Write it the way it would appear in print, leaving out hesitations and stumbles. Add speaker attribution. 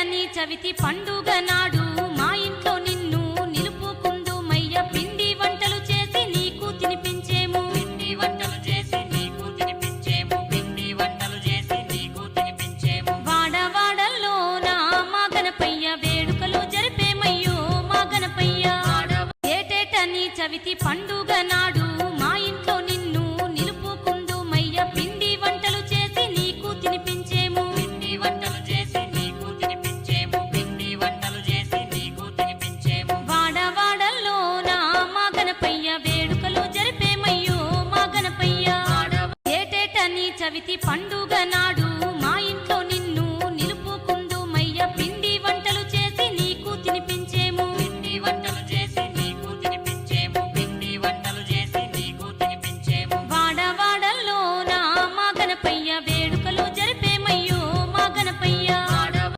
Speaker 1: నీ చవితి పండుగ నాడు మా ఇంట్లో నిన్ను నిలుపుకుందుమయ్య పిండి వంటలు చేసి నీకు తినిపించేము
Speaker 2: పిండి వంటలు చేసి నీకు తినిపించేము పిండి వంటలు చేసి నీకు తినిపించేము
Speaker 1: వాడవాడల్లో నా మా గణపయ్య వేడుకలు జరిపేమయ్యో మా గణపయ్య ఏటేట నీ చవితి పండుగ